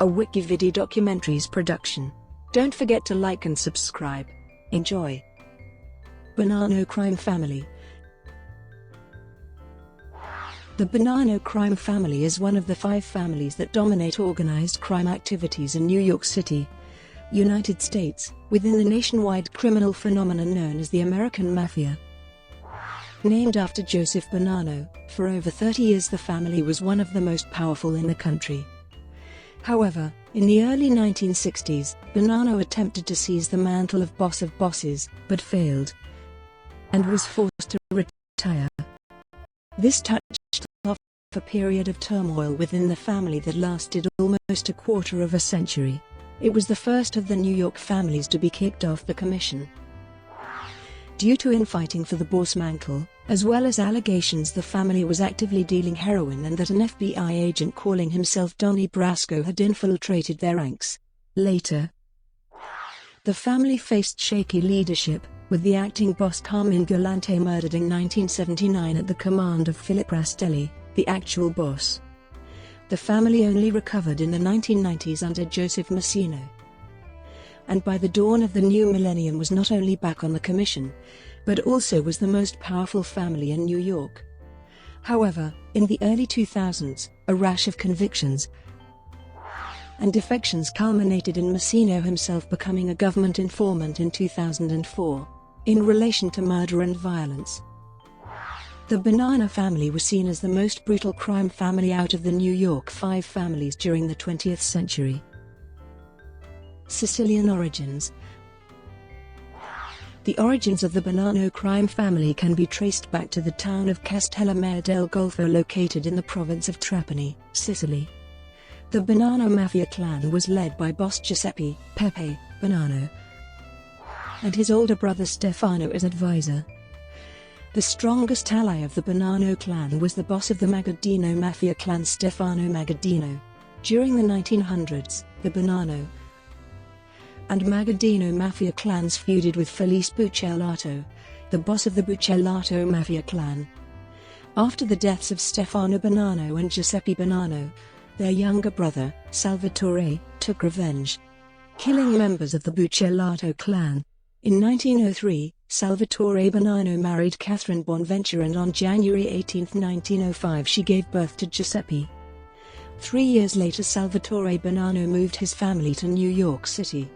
a WikiVidi Documentaries production. Don't forget to like and subscribe. Enjoy. Bonanno crime family. The Bonanno crime family is one of the 5 families that dominate organized crime activities in New York City, United States, within the nationwide criminal phenomenon known as the American Mafia. Named after Joseph Bonanno, for over 30 years the family was one of the most powerful in the country. However, in the early 1960s, Bonanno attempted to seize the mantle of boss of bosses, but failed, and was forced to retire. This touched off a period of turmoil within the family that lasted almost a quarter of a century. It was the first of the New York families to be kicked off the commission due to infighting for the boss mantle, as well as allegations the family was actively dealing heroin and that an FBI agent calling himself Donnie Brasco had infiltrated their ranks. Later, the family faced shaky leadership, with the acting boss Carmine Galante murdered in 1979 at the command of Philip Rastelli, the actual boss. The family only recovered in the 1990s under Joseph Massino, and by the dawn of the new millennium was not only back on the commission, but also was the most powerful family in New York. However, in the early 2000s, a rash of convictions and defections culminated in Massino himself becoming a government informant in 2004, in relation to murder and violence. The Bonanno family was seen as the most brutal crime family out of the New York 5 families during the 20th century. Sicilian origins. The origins of the Bonanno crime family can be traced back to the town of Castellammarese del Golfo located in the province of Trapani, Sicily. The Bonanno Mafia clan was led by boss Giuseppe Pepe Bonanno and his older brother Stefano as advisor. The strongest ally of the Bonanno clan was the boss of the Magadino Mafia clan, Stefano Magadino. During the 1900s, the Bonanno and Magadino Mafia clans feuded with Felice Buccellato, the boss of the Buccellato Mafia clan. After the deaths of Stefano Bonanno and Giuseppe Bonanno, their younger brother, Salvatore, took revenge, killing members of the Buccellato clan. In 1903, Salvatore Bonanno married Catherine Bonventure, and on January 18, 1905 she gave birth to Giuseppe. 3 years later Salvatore Bonanno moved his family to New York City.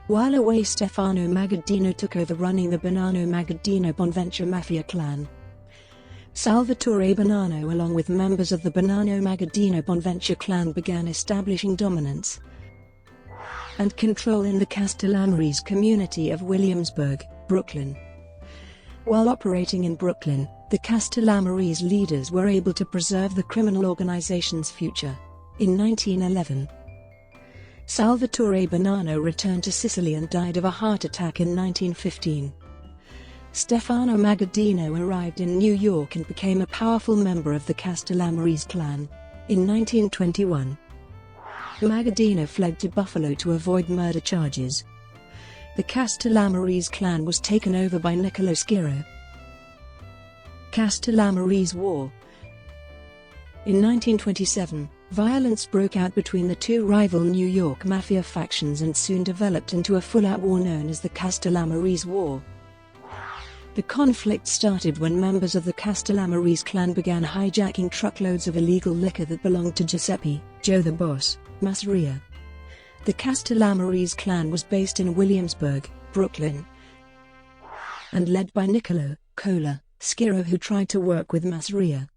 While away, Stefano Magadino took over running the Bonanno Magadino Bonventure Mafia clan. Salvatore Bonanno, along with members of the Bonanno Magadino Bonventure clan, began establishing dominance and control in the Castellammarese community of Williamsburg, Brooklyn. While operating in Brooklyn, the Castellammarese leaders were able to preserve the criminal organization's future. In 1911, Salvatore Bonanno returned to Sicily and died of a heart attack in 1915. Stefano Magadino arrived in New York and became a powerful member of the Castellammarese clan. In 1921, Magadino fled to Buffalo to avoid murder charges. The Castellammarese clan was taken over by Niccolo Schiro. Castellammarese War. In 1927, violence broke out between the 2 rival New York Mafia factions and soon developed into a full-out war known as the Castellammarese War. The conflict started when members of the Castellammarese clan began hijacking truckloads of illegal liquor that belonged to Giuseppe Joe the Boss Masseria. The Castellammarese clan was based in Williamsburg, Brooklyn, and led by Niccolo Cola Schiro, who tried to work with Masseria.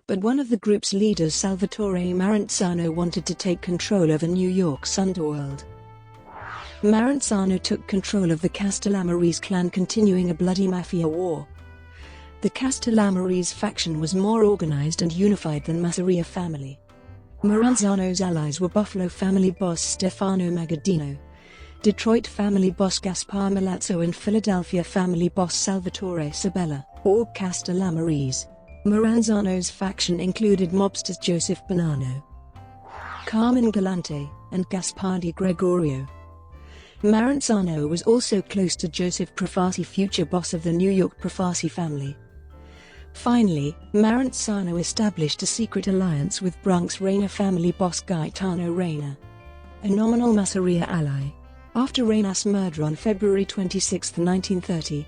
But one of the group's leaders, Salvatore Maranzano, wanted to take control over New York's underworld. Maranzano took control of the Castellammarese clan, continuing a bloody mafia war. The Castellammarese faction was more organized and unified than Masseria family. Maranzano's allies were Buffalo family boss Stefano Magadino, Detroit family boss Gaspar Milazzo, and Philadelphia family boss Salvatore Sabella, or Castellammarese. Maranzano's faction included mobsters Joseph Bonanno, Carmine Galante, and Gaspar di Gregorio. Maranzano was also close to Joseph Profaci, future boss of the New York Profaci family. Finally, Maranzano established a secret alliance with Bronx Reina family boss Gaetano Reina, a nominal Masseria ally. After Reina's murder on February 26, 1930,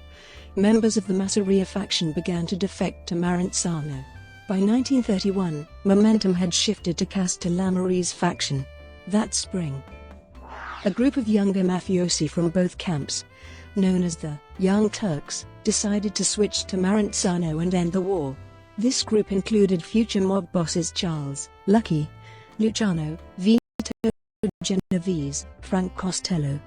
members of the Masseria faction began to defect to Maranzano. By 1931, momentum had shifted to Castellammarese's faction. That spring, a group of younger mafiosi from both camps, known as the Young Turks, decided to switch to Maranzano and end the war. This group included future mob bosses Charles Lucky Luciano, Vito Genovese, Frank Costello,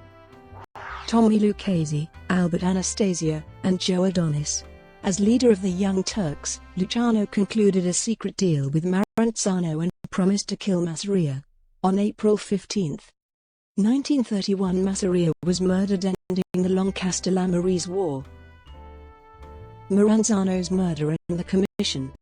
Tommy Lucchese, Albert Anastasia, and Joe Adonis. As leader of the Young Turks, Luciano concluded a secret deal with Maranzano and promised to kill Masseria. On April 15, 1931, Masseria was murdered, ending the long Castellammarese War. Maranzano's murder and the commission.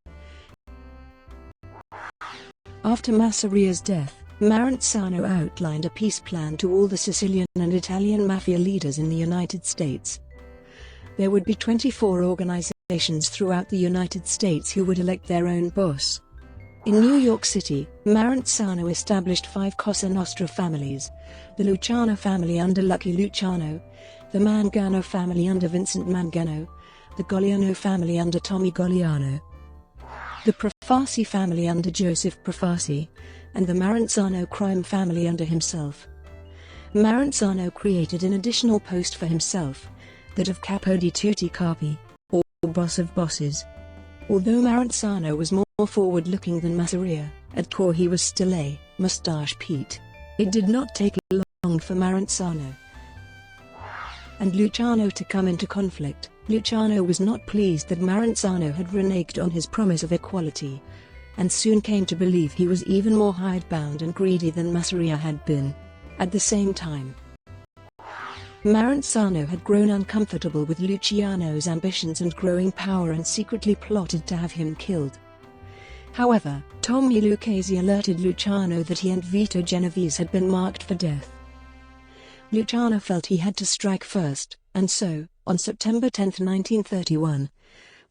After Masseria's death, Maranzano outlined a peace plan to all the Sicilian and Italian mafia leaders in the United States. There would be 24 organizations throughout the United States who would elect their own boss. In New York City, Maranzano established 5 Cosa Nostra families: the Luciano family under Lucky Luciano, the Mangano family under Vincent Mangano, the Goliano family under Tommy Goliano, the Profasi family under Joseph Profasi, and the Maranzano crime family under himself. Maranzano created an additional post for himself, that of Capo di Tutti Capi, or boss of bosses. Although Maranzano was more forward-looking than Masseria, at core he was still a mustache Pete. It did not take long for Maranzano and Luciano to come into conflict. Luciano was not pleased that Maranzano had reneged on his promise of equality, and soon came to believe he was even more hidebound and greedy than Masseria had been. At the same time, Maranzano had grown uncomfortable with Luciano's ambitions and growing power and secretly plotted to have him killed. However, Tommy Lucchese alerted Luciano that he and Vito Genovese had been marked for death. Luciano felt he had to strike first, and so, on September 10, 1931,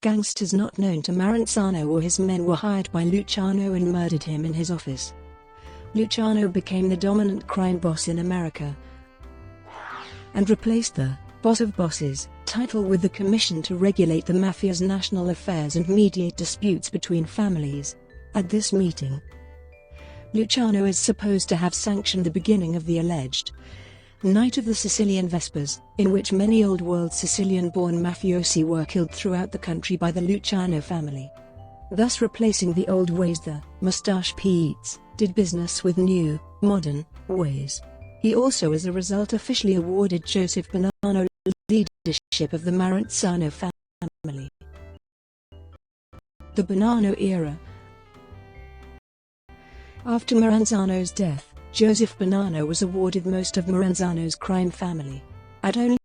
gangsters not known to Maranzano or his men were hired by Luciano and murdered him in his office. Luciano became the dominant crime boss in America and replaced the boss of bosses title with the commission to regulate the mafia's national affairs and mediate disputes between families. At this meeting, Luciano is supposed to have sanctioned the beginning of the alleged Night of the Sicilian Vespers, in which many old-world Sicilian-born mafiosi were killed throughout the country by the Luciano family, thus replacing the old ways the mustache Petes did business with new, modern ways. He also as a result officially awarded Joseph Bonanno leadership of the Maranzano family. The Bonanno era. After Maranzano's death, Joseph Bonanno was awarded most of Maranzano's crime family. At only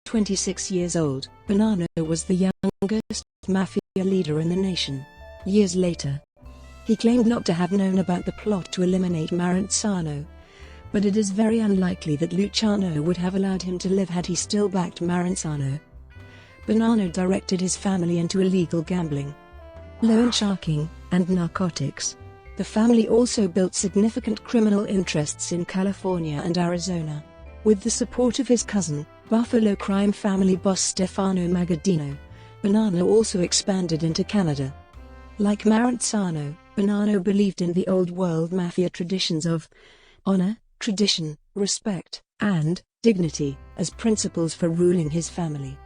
26 years old, Bonanno was the youngest mafia leader in the nation. Years later, he claimed not to have known about the plot to eliminate Maranzano, but it is very unlikely that Luciano would have allowed him to live had he still backed Maranzano. Bonanno directed his family into illegal gambling, loan sharking, and narcotics. The family also built significant criminal interests in California and Arizona. With the support of his cousin, Buffalo crime family boss Stefano Magaddino, Bonanno also expanded into Canada. Like Maranzano, Bonanno believed in the old-world mafia traditions of honor, tradition, respect, and dignity as principles for ruling his family.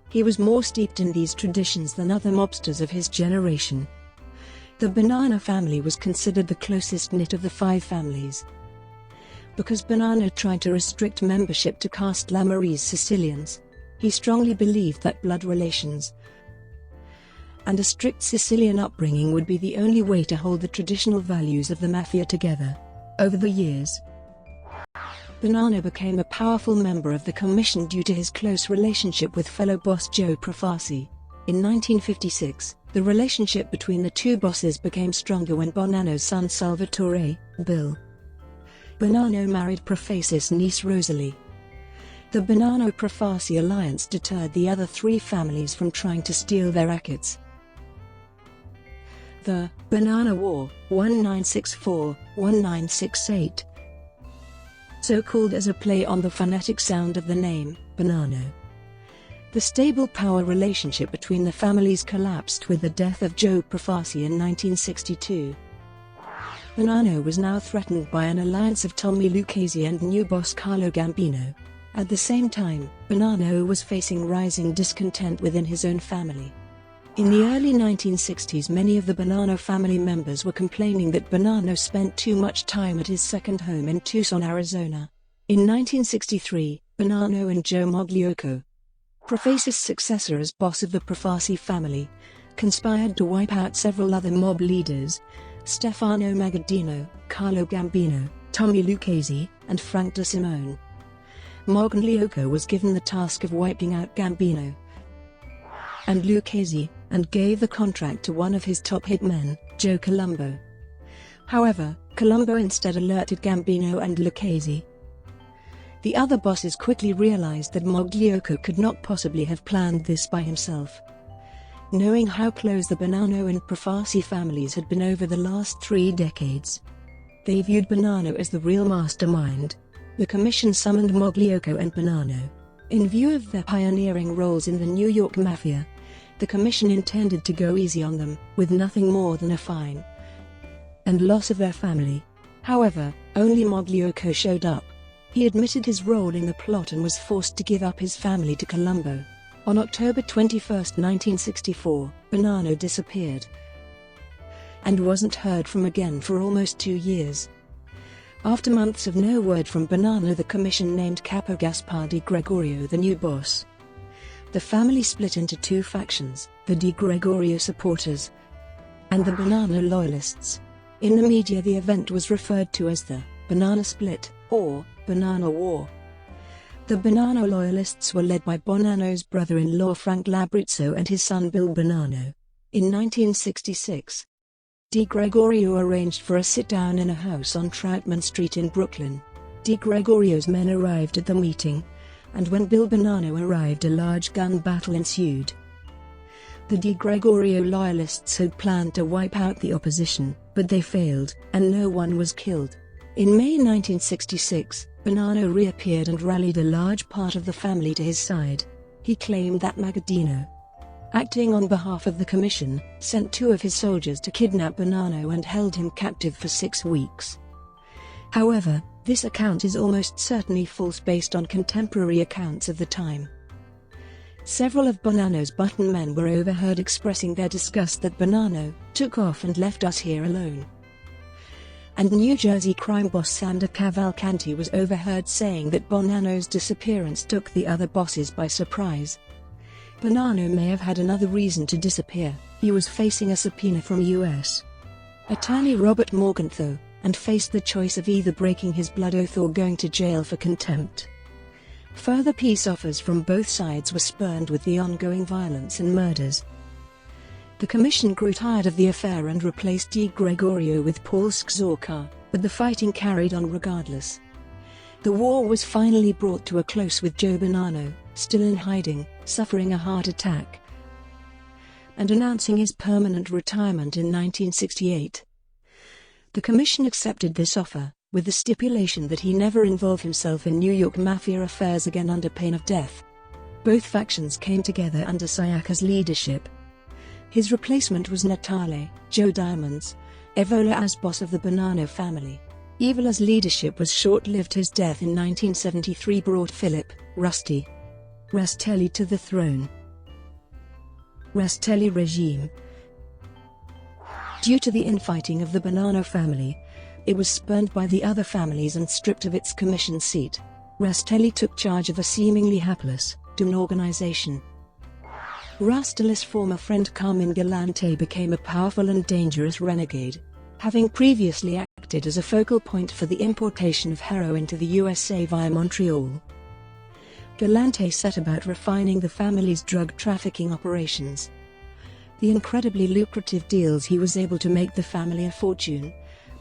He was more steeped in these traditions than other mobsters of his generation. The Bonanno family was considered the closest knit of the 5 families. Because Bonanno tried to restrict membership to Castellammarese Sicilians, he strongly believed that blood relations and a strict Sicilian upbringing would be the only way to hold the traditional values of the mafia together. Over the years, Bonanno became a powerful member of the commission due to his close relationship with fellow boss Joe Profasi. In 1956, the relationship between the two bosses became stronger when Bonanno's son Salvatore, Bill Bonanno married Profasi's niece Rosalie. The Bonanno-Profasi alliance deterred the other 3 families from trying to steal their rackets. The Banana War, 1964-1968, so called as a play on the phonetic sound of the name, Bonanno. The stable power relationship between the families collapsed with the death of Joe Profaci in 1962. Bonanno was now threatened by an alliance of Tommy Lucchese and new boss Carlo Gambino. At the same time, Bonanno was facing rising discontent within his own family. In the early 1960s, many of the Bonanno family members were complaining that Bonanno spent too much time at his second home in Tucson, Arizona. In 1963, Bonanno and Joe Magliocco, Profaci's successor as boss of the Profaci family, conspired to wipe out several other mob leaders: Stefano Magaddino, Carlo Gambino, Tommy Lucchese, and Frank De Simone. Magliocco was given the task of wiping out Gambino and Lucchese, and gave the contract to one of his top hitmen, Joe Colombo. However, Colombo instead alerted Gambino and Lucchese. The other bosses quickly realized that Magliocco could not possibly have planned this by himself. Knowing how close the Bonanno and Profaci families had been over the last 3 decades, they viewed Bonanno as the real mastermind. The commission summoned Magliocco and Bonanno. In view of their pioneering roles in the New York Mafia, the commission intended to go easy on them, with nothing more than a fine and loss of their family. However, only Magliocco showed up. He admitted his role in the plot and was forced to give up his family to Colombo. On October 21, 1964, Bonanno disappeared and wasn't heard from again for almost 2 years. After months of no word from Bonanno, the commission named Capo Gaspar Di Gregorio the new boss. The family split into 2 factions, the Di Gregorio supporters and the Bonanno loyalists. In the media, the event was referred to as the Banana Split, or Banana War. The Bonanno loyalists were led by Bonanno's brother-in-law Frank Labrizzo and his son Bill Bonanno. In 1966, Di Gregorio arranged for a sit-down in a house on Troutman Street in Brooklyn. Di Gregorio's men arrived at the meeting, and when Bill Bonanno arrived, a large gun battle ensued. The Di Gregorio loyalists had planned to wipe out the opposition, but they failed, and no one was killed. In May 1966, Bonanno reappeared and rallied a large part of the family to his side. He claimed that Magaddino, acting on behalf of the commission, sent 2 of his soldiers to kidnap Bonanno and held him captive for 6 weeks. However, this account is almost certainly false based on contemporary accounts of the time. Several of Bonanno's button men were overheard expressing their disgust that Bonanno took off and left us here alone. And New Jersey crime boss Sander Cavalcanti was overheard saying that Bonanno's disappearance took the other bosses by surprise. Bonanno may have had another reason to disappear. He was facing a subpoena from U.S. Attorney Robert Morgenthau, and faced the choice of either breaking his blood oath or going to jail for contempt. Further peace offers from both sides were spurned with the ongoing violence and murders. The commission grew tired of the affair and replaced Di Gregorio with Paul Szorka, but the fighting carried on regardless. The war was finally brought to a close with Joe Bonanno, still in hiding, suffering a heart attack, and announcing his permanent retirement in 1968. The commission accepted this offer, with the stipulation that he never involve himself in New York Mafia affairs again under pain of death. Both factions came together under Sciacca's leadership. His replacement was Natale Joe Diamonds Evola as boss of the Bonanno family. Evola's leadership was short-lived. His death in 1973 brought Philip Rastelli to the throne. Rastelli regime. Due to the infighting of the Bonanno family, it was spurned by the other families and stripped of its commission seat. Rastelli took charge of a seemingly hapless, doomed organization. Rastelli's former friend Carmine Galante became a powerful and dangerous renegade, having previously acted as a focal point for the importation of heroin to the USA via Montreal. Galante set about refining the family's drug trafficking operations. The incredibly lucrative deals he was able to make the family a fortune,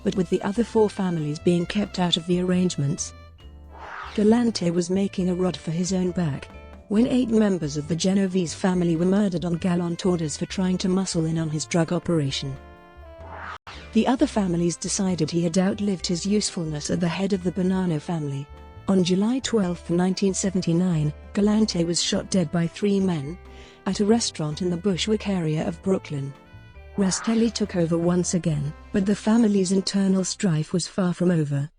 but with the other 4 families being kept out of the arrangements, Galante was making a rod for his own back. When 8 members of the Genovese family were murdered on Galante orders for trying to muscle in on his drug operation, The other families decided he had outlived his usefulness at the head of the Bonanno family. On July 12, 1979, Galante was shot dead by 3 men at a restaurant in the Bushwick area of Brooklyn. Rastelli took over once again, but the family's internal strife was far from over.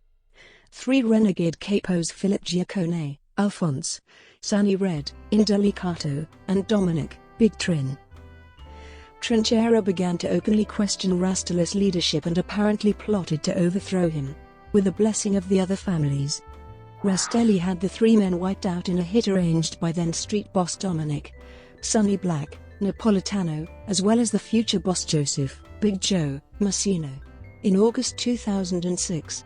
3 renegade capos, Philip Giaccone, Alphonse, Sonny Red, Indelicato, and Dominic, Big Trin Trinchero began to openly question Rastelli's leadership and apparently plotted to overthrow him, with the blessing of the other families. Rastelli had the 3 men wiped out in a hit arranged by then street boss Dominic, Sonny Black, Napolitano, as well as the future boss Joseph, Big Joe, Massino. In August 2006,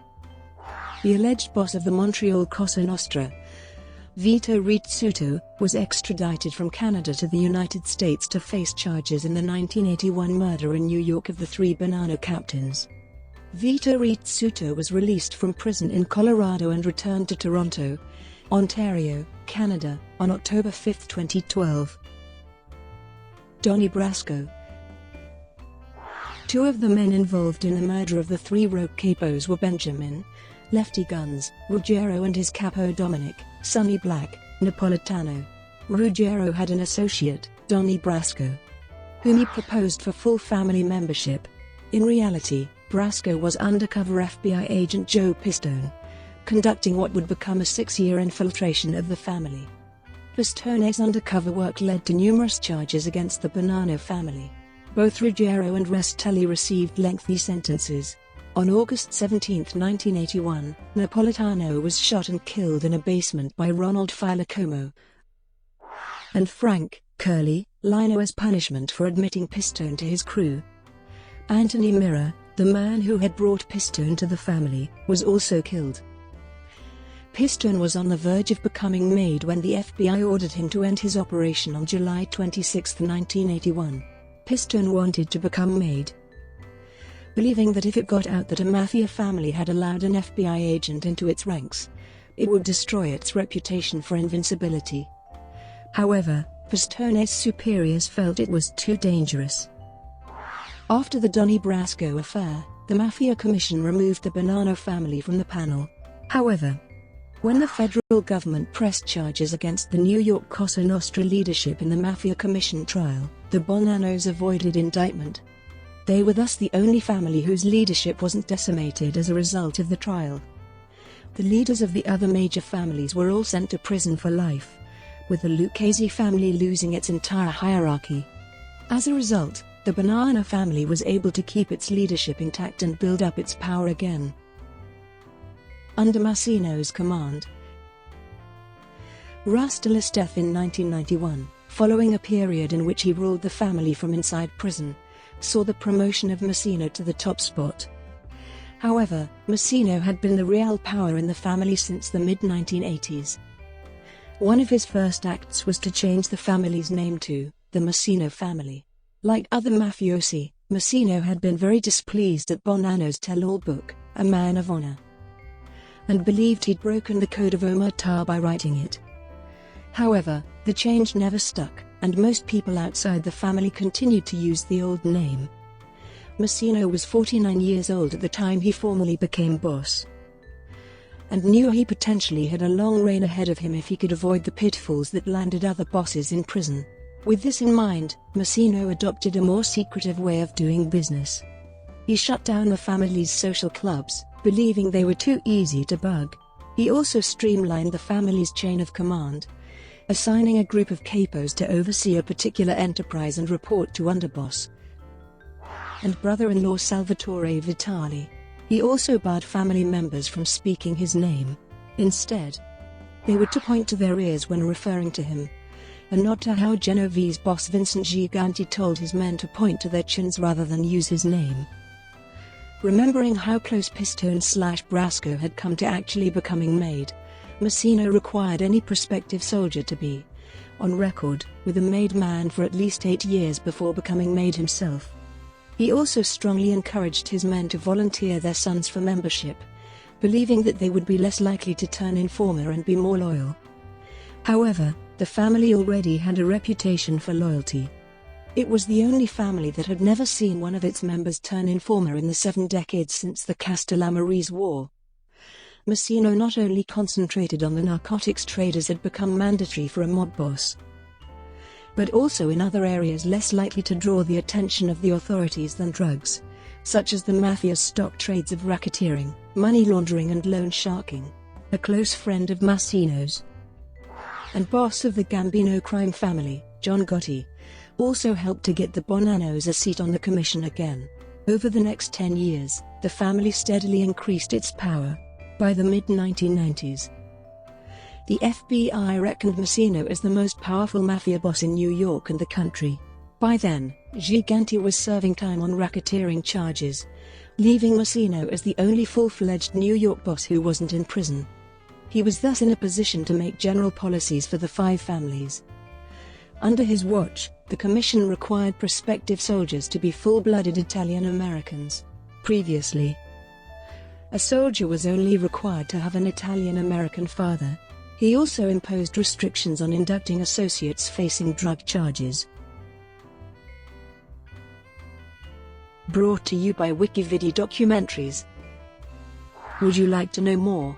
the alleged boss of the Montreal Cosa Nostra, Vito Rizzuto, was extradited from Canada to the United States to face charges in the 1981 murder in New York of the 3 Bonanno captains. Vito Rizzuto was released from prison in Colorado and returned to Toronto, Ontario, Canada, on October 5, 2012. Donnie Brasco. 2 of the men involved in the murder of the 3 rogue capos were Benjamin Lefty Guns Ruggiero and his capo Dominic Sonny Black Napolitano. Ruggiero had an associate, Donnie Brasco, whom he proposed for full family membership. In reality, Brasco was undercover FBI agent Joe Pistone, conducting what would become a 6-year infiltration of the family. Pistone's undercover work led to numerous charges against the Bonanno family. Both Ruggiero and Rastelli received lengthy sentences. On August 17, 1981, Napolitano was shot and killed in a basement by Ronald Filocomo and Frank Curly Lino as punishment for admitting Pistone to his crew. Anthony Mirror, the man who had brought Pistone to the family, was also killed. Pistone was on the verge of becoming MAID when the FBI ordered him to end his operation on July 26, 1981. Pistone wanted to become MAID, believing that if it got out that a mafia family had allowed an FBI agent into its ranks, it would destroy its reputation for invincibility. However, Pistone's superiors felt it was too dangerous. After the Donnie Brasco affair, the Mafia Commission removed the Bonanno family from the panel. However, when the federal government pressed charges against the New York Cosa Nostra leadership in the Mafia Commission trial, the Bonannos avoided indictment. They were thus the only family whose leadership wasn't decimated as a result of the trial. The leaders of the other major families were all sent to prison for life, with the Lucchese family losing its entire hierarchy. As a result, the Bonanno family was able to keep its leadership intact and build up its power again. Under Massino's command, Rastelli's death in 1991, following a period in which he ruled the family from inside prison, saw the promotion of Massino to the top spot. However, Massino had been the real power in the family since the mid-1980s. One of his first acts was to change the family's name to the Massino family. Like other mafiosi, Massino had been very displeased at Bonanno's tell-all book, A Man of Honor, and believed he'd broken the code of omertà by writing it. However, the change never stuck, and most people outside the family continued to use the old name. Massino was 49 years old at the time he formally became boss, and knew he potentially had a long reign ahead of him if he could avoid the pitfalls that landed other bosses in prison. With this in mind, Massino adopted a more secretive way of doing business. He shut down the family's social clubs, believing they were too easy to bug. He also streamlined the family's chain of command, assigning a group of capos to oversee a particular enterprise and report to underboss and brother-in-law Salvatore Vitali. He also barred family members from speaking his name. Instead, they were to point to their ears when referring to him, a nod to how Genovese boss Vincent Gigante told his men to point to their chins rather than use his name. Remembering how close Pistone/Brasco had come to actually becoming MAID, Massino required any prospective soldier to be on record with a MAID man for at least 8 years before becoming MAID himself. He also strongly encouraged his men to volunteer their sons for membership, believing that they would be less likely to turn informer and be more loyal. However, the family already had a reputation for loyalty. It was the only family that had never seen one of its members turn informer in the 7 decades since the Castellammarese War. Massino not only concentrated on the narcotics trade as had become mandatory for a mob boss, but also in other areas less likely to draw the attention of the authorities than drugs, such as the mafia's stock trades of racketeering, money laundering and loan sharking. A close friend of Massino's and boss of the Gambino crime family, John Gotti, also helped to get the Bonannos a seat on the commission again. Over the next 10 years, the family steadily increased its power. By the mid-1990s, the FBI reckoned Massino as the most powerful mafia boss in New York and the country. By then, Gigante was serving time on racketeering charges, leaving Massino as the only full-fledged New York boss who wasn't in prison. He was thus in a position to make general policies for the 5 families. Under his watch, the commission required prospective soldiers to be full-blooded Italian Americans. Previously, a soldier was only required to have an Italian-American father. He also imposed restrictions on inducting associates facing drug charges. Brought to you by WikiVidi Documentaries. Would you like to know more?